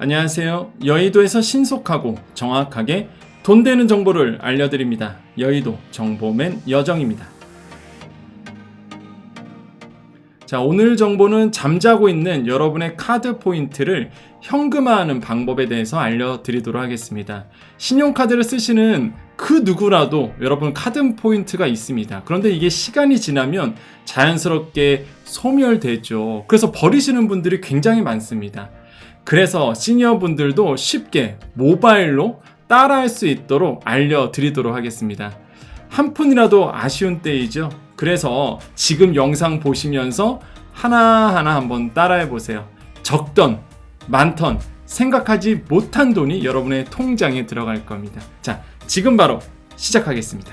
안녕하세요. 여의도에서 신속하고 정확하게 돈 되는 정보를 알려드립니다. 여의도 정보맨 여정입니다. 자, 오늘 정보는 잠자고 있는 여러분의 카드 포인트를 현금화하는 방법에 대해서 알려드리도록 하겠습니다. 신용카드를 쓰시는 그 누구라도 여러분 카드 포인트가 있습니다. 그런데 이게 시간이 지나면 자연스럽게 소멸되죠. 그래서 버리시는 분들이 굉장히 많습니다. 그래서 시니어분들도 쉽게 모바일로 따라할 수 있도록 알려드리도록 하겠습니다. 한 푼이라도 아쉬운 때이죠. 그래서 지금 영상 보시면서 하나하나 한번 따라해 보세요. 적던, 많던, 생각하지 못한 돈이 여러분의 통장에 들어갈 겁니다. 자, 지금 바로 시작하겠습니다.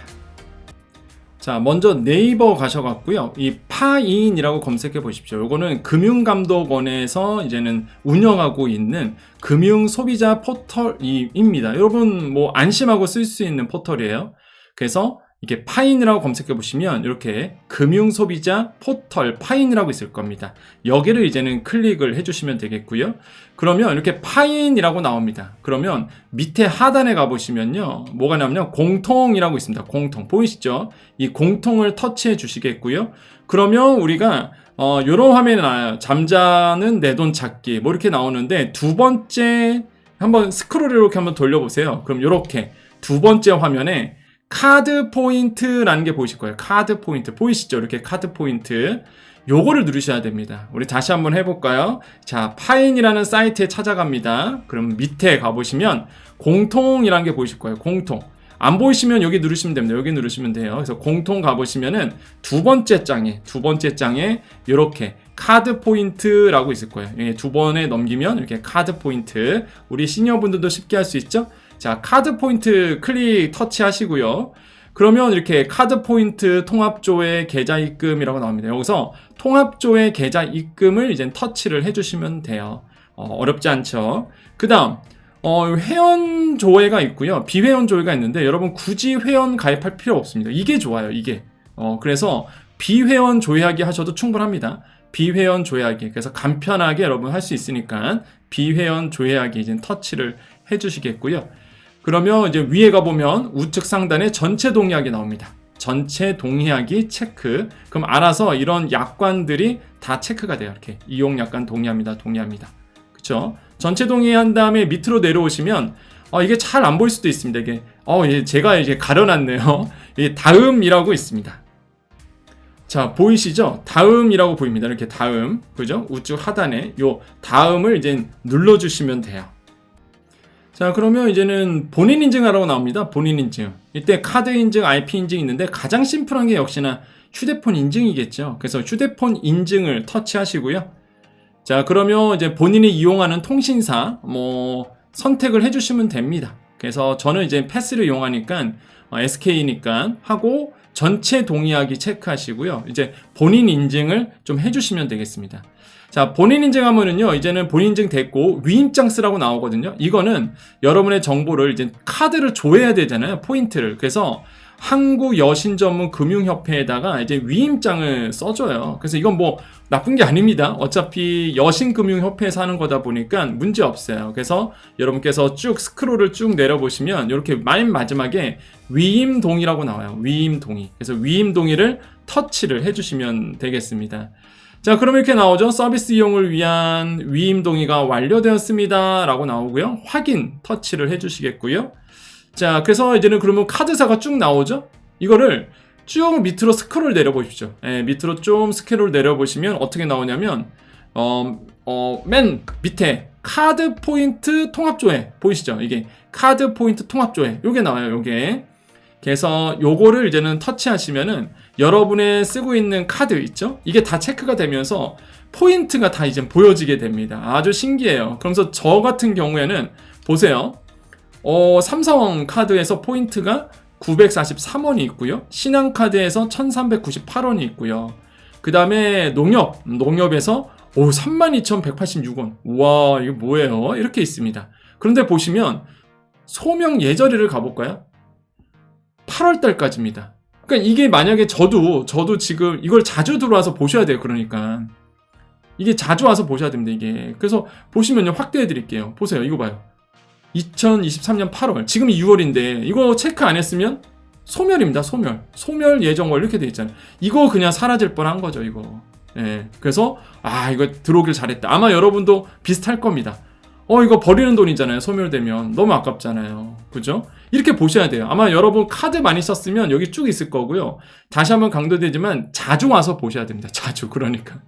자, 먼저 네이버 가셔갖고요. 이 파이인이라고 검색해 보십시오. 요거는 금융감독원에서 이제는 운영하고 있는 금융소비자 포털입니다. 여러분 뭐 안심하고 쓸 수 있는 포털이에요. 그래서 이게 파인이라고 검색해 보시면 이렇게 금융소비자 포털 파인이라고 있을 겁니다. 여기를 이제는 클릭을 해주시면 되겠고요. 그러면 이렇게 파인이라고 나옵니다. 그러면 밑에 하단에 가보시면요, 뭐가 나오냐면 공통이라고 있습니다. 공통 보이시죠? 이 공통을 터치해 주시겠고요. 그러면 우리가 요런 화면이 나와요. 잠자는 내 돈 찾기 뭐 이렇게 나오는데, 두 번째 한번 스크롤을 이렇게 한번 돌려보세요. 그럼 이렇게 두 번째 화면에 카드 포인트라는 게 보이실 거예요. 카드 포인트 보이시죠? 이렇게 카드 포인트, 요거를 누르셔야 됩니다. 우리 다시 한번 해볼까요? 자, 파인이라는 사이트에 찾아갑니다. 그럼 밑에 가보시면 공통이라는 게 보이실 거예요. 공통. 안 보이시면 여기 누르시면 됩니다. 여기 누르시면 돼요. 그래서 공통 가보시면은 두 번째 장에 이렇게 카드 포인트라고 있을 거예요. 두 번에 넘기면 이렇게 카드 포인트. 우리 시니어분들도 쉽게 할 수 있죠? 자, 카드 포인트 클릭 터치 하시고요. 그러면 이렇게 카드 포인트 통합조회 계좌 입금이라고 나옵니다. 여기서 통합조회 계좌 입금을 이제 터치를 해주시면 돼요. 어렵지 않죠? 그 다음, 회원 조회가 있고요. 비회원 조회가 있는데, 여러분 굳이 회원 가입할 필요 없습니다. 이게 좋아요, 이게. 그래서 비회원 조회하기 하셔도 충분합니다. 비회원 조회하기. 그래서 간편하게 여러분 할 수 있으니까 비회원 조회하기 이제 터치를 해주시겠고요. 그러면 이제 위에 가보면 우측 상단에 전체 동의하기 나옵니다. 전체 동의하기 체크. 그럼 알아서 이런 약관들이 다 체크가 돼요. 이렇게 이용 약관 동의합니다. 그쵸? 전체 동의한 다음에 밑으로 내려오시면 이게 잘 안 보일 수도 있습니다. 이게 제가 이제 가려놨네요. 이게 다음이라고 있습니다. 자, 보이시죠? 다음이라고 보입니다. 이렇게 다음, 그죠? 우측 하단에 요 다음을 이제 눌러주시면 돼요. 자, 그러면 이제는 본인 인증하라고 나옵니다. 본인 인증. 이때 카드 인증, IP 인증이 있는데 가장 심플한 게 역시나 휴대폰 인증이겠죠. 그래서 휴대폰 인증을 터치하시고요. 자, 그러면 이제 본인이 이용하는 통신사 선택을 해주시면 됩니다. 그래서 저는 이제 패스를 이용하니까 SK니까 하고 전체 동의하기 체크하시고요. 이제 본인 인증을 좀 해주시면 되겠습니다. 자, 본인 인증하면은요, 이제는 본인 인증 됐고 위임장 쓰라고 나오거든요. 이거는 여러분의 정보를 이제 카드를 조회해야 되잖아요, 포인트를. 그래서 한국여신전문금융협회에다가 이제 위임장을 써줘요. 그래서 이건 뭐 나쁜 게 아닙니다. 어차피 여신금융협회에서 하는 거다 보니까 문제 없어요. 그래서 여러분께서 쭉 스크롤을 쭉 내려보시면 이렇게 맨 마지막에 위임동의라고 나와요. 위임동의. 그래서 위임동의를 터치를 해주시면 되겠습니다. 자, 그럼 이렇게 나오죠. 서비스 이용을 위한 위임 동의가 완료되었습니다 라고 나오고요. 확인 터치를 해주시겠고요. 자, 그래서 이제는 그러면 카드사가 쭉 나오죠. 이거를 쭉 밑으로 스크롤 내려보십시오. 밑으로 좀 스크롤 내려보시면 어떻게 나오냐면 맨 밑에 카드 포인트 통합조회 보이시죠? 이게 카드 포인트 통합조회 요게 나와요. 요게. 그래서 요거를 이제는 터치하시면은 여러분의 쓰고 있는 카드 있죠? 이게 다 체크가 되면서 포인트가 다 이제 보여지게 됩니다. 아주 신기해요. 그러면서 저 같은 경우에는 보세요. 삼성 카드에서 포인트가 943원이 있고요. 신한카드에서 1398원이 있고요. 그 다음에 농협에서 32,186원. 우와, 이거 뭐예요? 이렇게 있습니다. 그런데 보시면 소명 예절일을 가볼까요? 8월달까지입니다. 그러니까 이게 만약에 저도 지금 이걸 자주 들어와서 보셔야 돼요. 그러니까 이게 자주 와서 보셔야 됩니다, 이게. 그래서 보시면요, 확대해 드릴게요. 보세요, 이거 봐요. 2023년 8월, 지금이 6월인데 이거 체크 안 했으면 소멸입니다. 소멸 예정월 이렇게 돼 있잖아요. 이거 그냥 사라질 뻔한 거죠, 이거. 예. 그래서 이거 들어오길 잘했다. 아마 여러분도 비슷할 겁니다. 이거 버리는 돈이잖아요. 소멸되면 너무 아깝잖아요. 그죠? 이렇게 보셔야 돼요. 아마 여러분 카드 많이 썼으면 여기 쭉 있을 거고요. 다시 한번 강조되지만 자주 와서 보셔야 됩니다. 자주. 그러니까.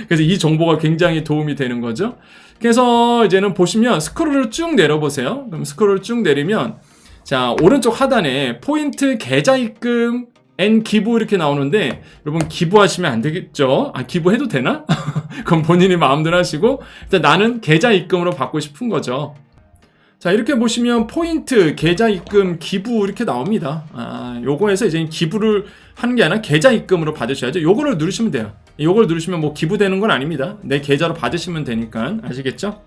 그래서 이 정보가 굉장히 도움이 되는 거죠. 그래서 이제는 보시면 스크롤을 쭉 내려보세요. 그럼 스크롤을 쭉 내리면 자, 오른쪽 하단에 포인트 계좌 입금 앤 기부 이렇게 나오는데 여러분 기부하시면 안 되겠죠? 기부해도 되나? 그럼 본인이 마음대로 하시고 일단 나는 계좌 입금으로 받고 싶은 거죠. 자, 이렇게 보시면 포인트, 계좌 입금, 기부 이렇게 나옵니다. 요거에서 이제 기부를 하는 게 아니라 계좌 입금으로 받으셔야죠. 요거를 누르시면 돼요. 요걸 누르시면 뭐 기부되는 건 아닙니다. 내 계좌로 받으시면 되니까. 아시겠죠?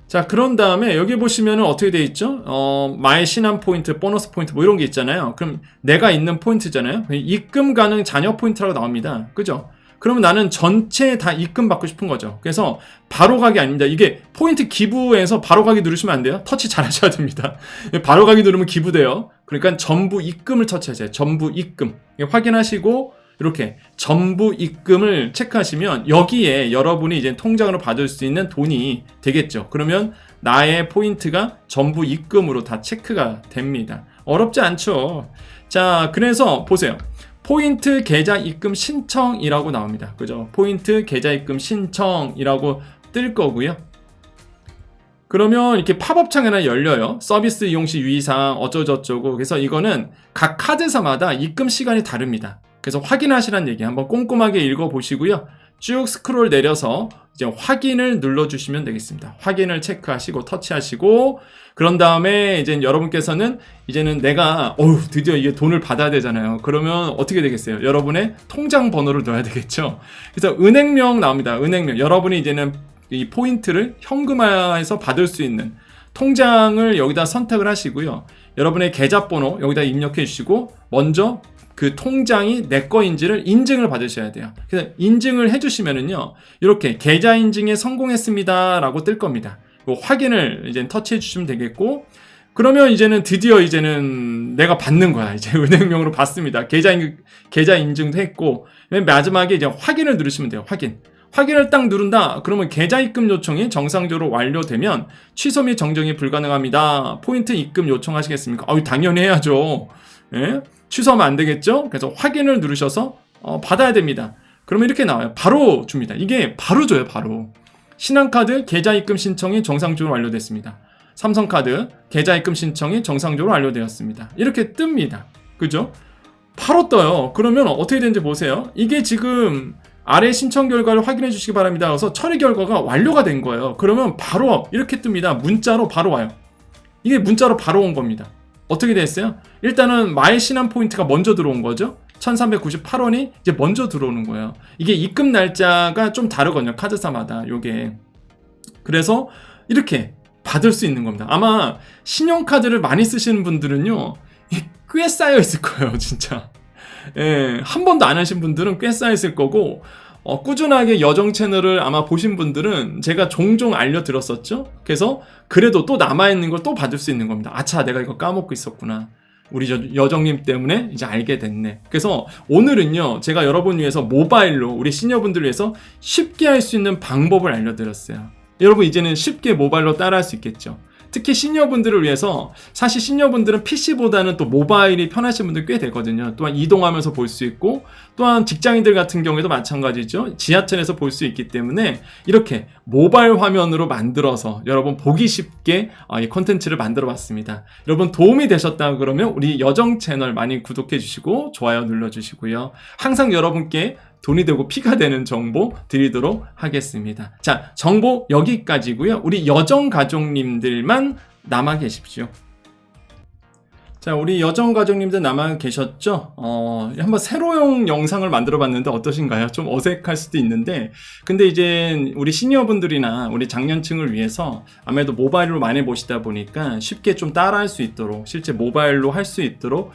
자, 그런 다음에 여기 보시면은 어떻게 돼 있죠? 마이 신한 포인트, 보너스 포인트 뭐 이런 게 있잖아요. 그럼 내가 있는 포인트잖아요. 입금 가능 잔여 포인트라고 나옵니다. 그죠? 그러면 나는 전체 다 입금 받고 싶은 거죠. 그래서 바로 가기 아닙니다. 이게 포인트 기부에서 바로 가기 누르시면 안 돼요. 터치 잘 하셔야 됩니다. 바로 가기 누르면 기부돼요. 그러니까 전부 입금을 터치하세요. 전부 입금. 확인하시고 이렇게 전부 입금을 체크하시면 여기에 여러분이 이제 통장으로 받을 수 있는 돈이 되겠죠. 그러면 나의 포인트가 전부 입금으로 다 체크가 됩니다. 어렵지 않죠. 자, 그래서 보세요. 포인트 계좌 입금 신청이라고 나옵니다. 그죠? 포인트 계좌 입금 신청이라고 뜰 거고요. 그러면 이렇게 팝업 창이 하나 열려요. 서비스 이용 시 유의사항 어쩌고저쩌고. 그래서 이거는 각 카드사마다 입금 시간이 다릅니다. 그래서 확인하시라는 얘기 한번 꼼꼼하게 읽어보시고요. 쭉 스크롤 내려서 이제 확인을 눌러주시면 되겠습니다. 확인을 체크하시고 터치하시고 그런 다음에 이제 여러분께서는 이제는 내가 드디어 이게 돈을 받아야 되잖아요. 그러면 어떻게 되겠어요? 여러분의 통장 번호를 넣어야 되겠죠. 그래서 은행명 나옵니다. 은행명. 여러분이 이제는 이 포인트를 현금화해서 받을 수 있는 통장을 여기다 선택을 하시고요. 여러분의 계좌번호 여기다 입력해 주시고 먼저 그 통장이 내 거인지를 인증을 받으셔야 돼요. 그래서 인증을 해주시면은요, 이렇게 계좌 인증에 성공했습니다 라고 뜰 겁니다. 확인을 이제 터치해 주시면 되겠고, 그러면 이제는 드디어 이제는 내가 받는 거야. 이제 은행명으로 받습니다. 계좌 인증도 했고, 맨 마지막에 이제 확인을 누르시면 돼요. 확인을 딱 누른다. 그러면 계좌 입금 요청이 정상적으로 완료되면 취소 및 정정이 불가능합니다. 포인트 입금 요청하시겠습니까? 당연히 해야죠. 예? 취소하면 안 되겠죠? 그래서 확인을 누르셔서 받아야 됩니다. 그러면 이렇게 나와요. 바로 줍니다. 이게 바로 줘요, 바로. 신한카드 계좌 입금 신청이 정상적으로 완료됐습니다. 삼성카드 계좌 입금 신청이 정상적으로 완료되었습니다. 이렇게 뜹니다. 그죠? 바로 떠요. 그러면 어떻게 되는지 보세요. 이게 지금 아래 신청 결과를 확인해 주시기 바랍니다. 그래서 처리 결과가 완료가 된 거예요. 그러면 바로 이렇게 뜹니다. 문자로 바로 와요. 이게 문자로 바로 온 겁니다. 어떻게 됐어요? 일단은 마이 신한 포인트가 먼저 들어온 거죠. 1398원이 이제 먼저 들어오는 거예요. 이게 입금 날짜가 좀 다르거든요. 카드사마다 요게. 그래서 이렇게 받을 수 있는 겁니다. 아마 신용카드를 많이 쓰시는 분들은요, 꽤 쌓여 있을 거예요, 진짜. 예, 한 번도 안 하신 분들은 꽤 쌓여 있을 거고, 꾸준하게 여정 채널을 아마 보신 분들은 제가 종종 알려드렸었죠. 그래서 그래도 또 남아있는 걸 또 받을 수 있는 겁니다. 아차, 내가 이거 까먹고 있었구나. 우리 여정님 때문에 이제 알게 됐네. 그래서 오늘은요, 제가 여러분 위해서 모바일로 우리 시니어분들 위해서 쉽게 할 수 있는 방법을 알려드렸어요. 여러분 이제는 쉽게 모바일로 따라할 수 있겠죠. 특히 시니어분들을 위해서, 사실 시니어분들은 PC보다는 또 모바일이 편하신 분들 꽤 되거든요. 또한 이동하면서 볼 수 있고, 또한 직장인들 같은 경우에도 마찬가지죠. 지하철에서 볼 수 있기 때문에 이렇게 모바일 화면으로 만들어서 여러분 보기 쉽게 이 콘텐츠를 만들어 봤습니다. 여러분 도움이 되셨다 그러면 우리 여정 채널 많이 구독해 주시고 좋아요 눌러 주시고요. 항상 여러분께 돈이 되고 피가 되는 정보 드리도록 하겠습니다. 자, 정보 여기까지고요. 우리 여정 가족님들만 남아 계십시오. 자, 우리 여정 가족님들 남아 계셨죠? 한번 세로용 영상을 만들어 봤는데 어떠신가요? 좀 어색할 수도 있는데, 근데 이제 우리 시니어분들이나 우리 장년층을 위해서 아무래도 모바일로 많이 보시다 보니까 쉽게 좀 따라할 수 있도록, 실제 모바일로 할 수 있도록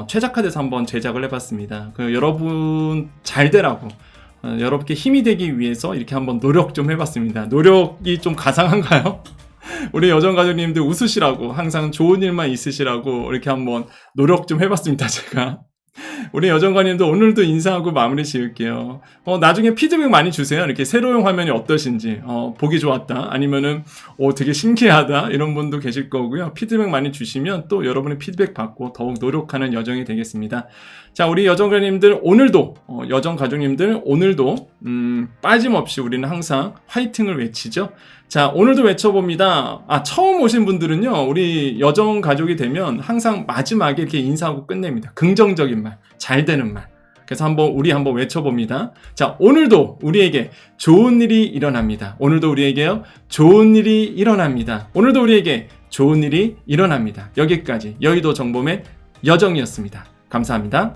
최적화돼서 한번 제작을 해봤습니다. 여러분 잘 되라고, 여러분께 힘이 되기 위해서 이렇게 한번 노력 좀 해봤습니다. 노력이 좀 가상한가요? 우리 여정가족님들 웃으시라고, 항상 좋은 일만 있으시라고 이렇게 한번 노력 좀 해봤습니다, 제가. 우리 여정관님도 오늘도 인사하고 마무리 지을게요. 나중에 피드백 많이 주세요. 이렇게 세로용 화면이 어떠신지, 보기 좋았다, 아니면은, 되게 신기하다, 이런 분도 계실 거고요. 피드백 많이 주시면 또 여러분의 피드백 받고 더욱 노력하는 여정이 되겠습니다. 자, 우리 여정가족님들 오늘도, 여정가족님들 오늘도, 빠짐없이 우리는 항상 화이팅을 외치죠. 자, 오늘도 외쳐봅니다. 처음 오신 분들은요, 우리 여정가족이 되면 항상 마지막에 이렇게 인사하고 끝냅니다. 긍정적인 말, 잘 되는 말. 그래서 우리 한번 외쳐봅니다. 자, 오늘도 우리에게 좋은 일이 일어납니다. 오늘도 우리에게요, 좋은 일이 일어납니다. 오늘도 우리에게 좋은 일이 일어납니다. 여기까지 여의도 정보맨 여정이었습니다. 감사합니다.